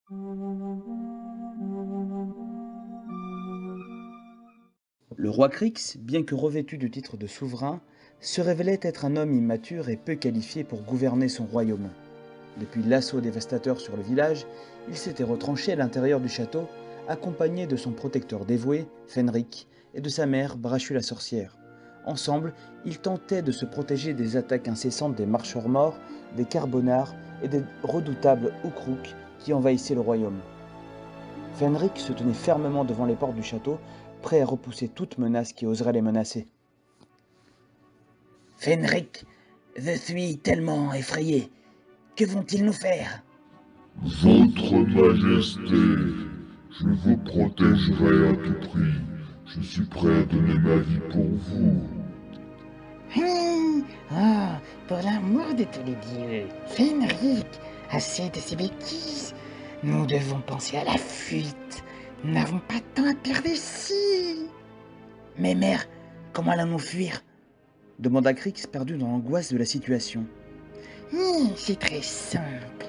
Le roi Crix, bien que revêtu du titre de souverain, se révélait être un homme immature et peu qualifié pour gouverner son royaume. Depuis l'assaut dévastateur sur le village, il s'était retranché à l'intérieur du château, accompagné de son protecteur dévoué, Fenric, et de sa mère, Brachu la sorcière. Ensemble, ils tentaient de se protéger des attaques incessantes des marcheurs morts, des carbonards et des redoutables Ukruks qui envahissaient le royaume. Fenric se tenait fermement devant les portes du château, prêt à repousser toute menace qui oserait les menacer. Fenric, je suis tellement effrayé. Que vont-ils nous faire? Votre Majesté, je vous protégerai à tout prix. Je suis prêt à donner ma vie pour vous. Pour l'amour de tous les dieux, Fenric, assez de ces bêtises. Nous devons penser à la fuite. Nous n'avons pas de temps à perdre ici. Mais mère, comment allons-nous fuir? Demanda Crix, perdu dans l'angoisse de la situation. C'est très simple.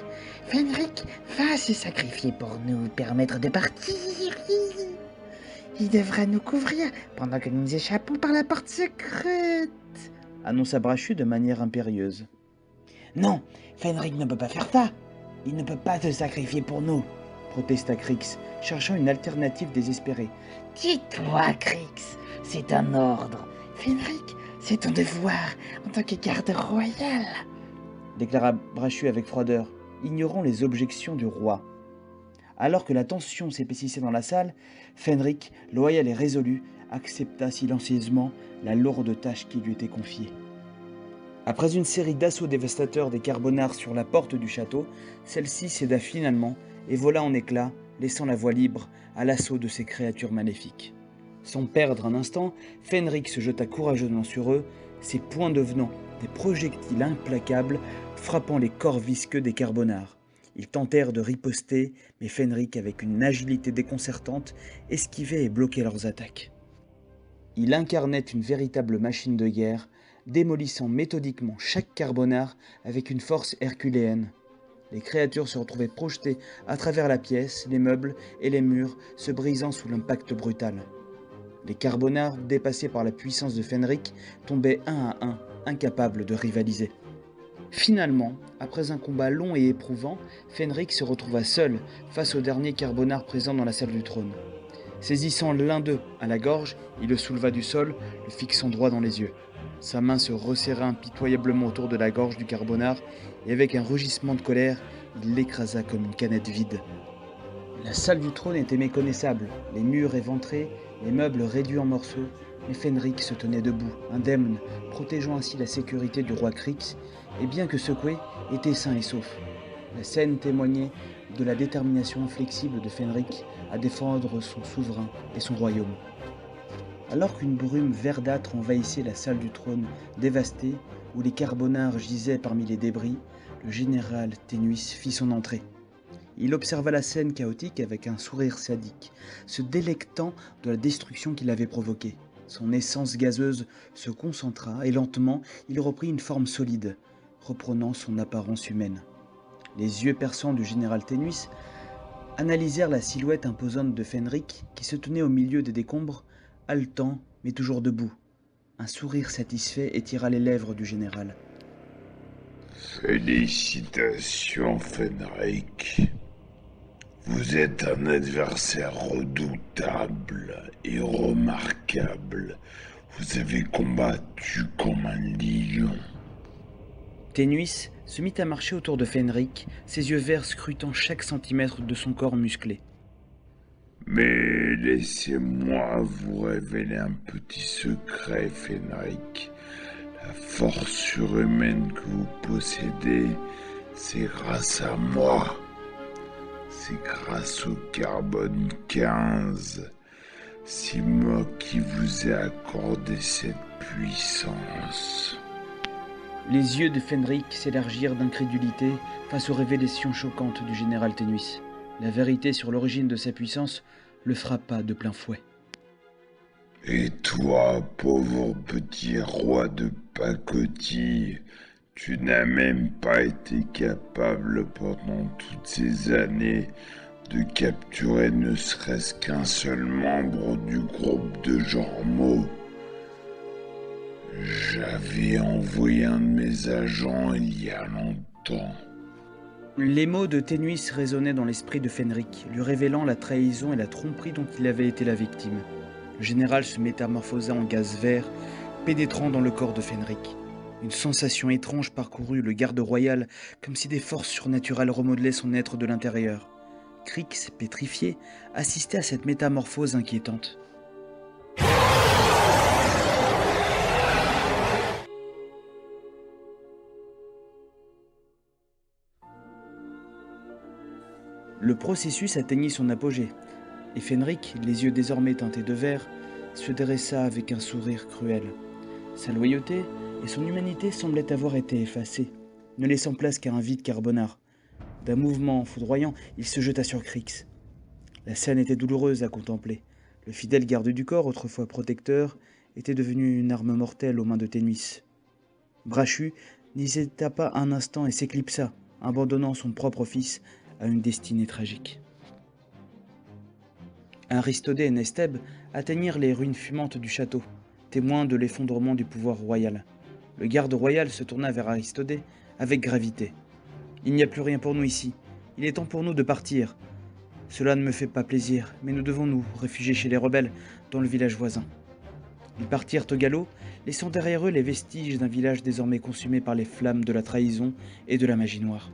Fenric va se sacrifier pour nous permettre de partir. Il devra nous couvrir pendant que nous échappons par la porte secrète, annonça Brachu de manière impérieuse. Non, Fenric ne peut pas faire ça. Il ne peut pas se sacrifier pour nous, protesta Crix, cherchant une alternative désespérée. Tais-toi, Crix, c'est un ordre. Fenric, c'est ton devoir en tant que garde royal, déclara Brachu avec froideur, ignorant les objections du roi. Alors que la tension s'épaississait dans la salle, Fenric, loyal et résolu, accepta silencieusement la lourde tâche qui lui était confiée. Après une série d'assauts dévastateurs des carbonards sur la porte du château, celle-ci céda finalement et vola en éclats, laissant la voie libre à l'assaut de ces créatures maléfiques. Sans perdre un instant, Fenric se jeta courageusement sur eux, ses poings devenant des projectiles implacables frappant les corps visqueux des carbonards. Ils tentèrent de riposter, mais Fenric, avec une agilité déconcertante, esquivait et bloquait leurs attaques. Il incarnait une véritable machine de guerre, démolissant méthodiquement chaque carbonard avec une force herculéenne. Les créatures se retrouvaient projetées à travers la pièce, les meubles et les murs, se brisant sous l'impact brutal. Les carbonards, dépassés par la puissance de Fenric, tombaient un à un, incapables de rivaliser. Finalement, après un combat long et éprouvant, Fenric se retrouva seul face au dernier carbonard présent dans la salle du trône. Saisissant l'un d'eux à la gorge, il le souleva du sol, le fixant droit dans les yeux. Sa main se resserra impitoyablement autour de la gorge du carbonard et avec un rugissement de colère, il l'écrasa comme une canette vide. La salle du trône était méconnaissable, les murs éventrés, les meubles réduits en morceaux, mais Fenric se tenait debout, indemne, protégeant ainsi la sécurité du roi Crix, et bien que secoué, était sain et sauf. La scène témoignait de la détermination inflexible de Fenric à défendre son souverain et son royaume. Alors qu'une brume verdâtre envahissait la salle du trône dévastée, où les carbonards gisaient parmi les débris, le général Ténuis fit son entrée. Il observa la scène chaotique avec un sourire sadique, se délectant de la destruction qu'il avait provoquée. Son essence gazeuse se concentra et lentement, il reprit une forme solide, reprenant son apparence humaine. Les yeux perçants du général Ténuis analysèrent la silhouette imposante de Fenric qui se tenait au milieu des décombres, haletant mais toujours debout. Un sourire satisfait étira les lèvres du général. Félicitations, Fenric. Vous êtes un adversaire redoutable et remarquable. Vous avez combattu comme un lion. Ténuis se mit à marcher autour de Fenric, ses yeux verts scrutant chaque centimètre de son corps musclé. Mais laissez-moi vous révéler un petit secret, Fenric. La force surhumaine que vous possédez, c'est grâce à moi. C'est grâce au carbone 15. C'est moi qui vous ai accordé cette puissance. Les yeux de Fenric s'élargirent d'incrédulité face aux révélations choquantes du général Ténuis. La vérité sur l'origine de sa puissance le frappa de plein fouet. Et toi, pauvre petit roi de pacotille, tu n'as même pas été capable pendant toutes ces années de capturer ne serait-ce qu'un seul membre du groupe de Jormo. J'avais envoyé un de mes agents il y a longtemps. Les mots de Ténuis résonnaient dans l'esprit de Fenric, lui révélant la trahison et la tromperie dont il avait été la victime. Le général se métamorphosa en gaz vert, pénétrant dans le corps de Fenric. Une sensation étrange parcourut le garde royal, comme si des forces surnaturelles remodelaient son être de l'intérieur. Crix, pétrifié, assistait à cette métamorphose inquiétante. Le processus atteignit son apogée, et Fenric, les yeux désormais teintés de vert, se dressa avec un sourire cruel. Sa loyauté et son humanité semblaient avoir été effacées, ne laissant place qu'à un vide carbonard. D'un mouvement foudroyant, il se jeta sur Crix. La scène était douloureuse à contempler. Le fidèle garde du corps, autrefois protecteur, était devenu une arme mortelle aux mains de Ténuis. Brachu n'hésita pas un instant et s'éclipsa, abandonnant son propre fils à une destinée tragique. Aristodé et Nesteb atteignirent les ruines fumantes du château, témoins de l'effondrement du pouvoir royal. Le garde royal se tourna vers Aristodé avec gravité. « Il n'y a plus rien pour nous ici. Il est temps pour nous de partir. Cela ne me fait pas plaisir, mais nous devons nous réfugier chez les rebelles dans le village voisin. » Ils partirent au galop, laissant derrière eux les vestiges d'un village désormais consumé par les flammes de la trahison et de la magie noire.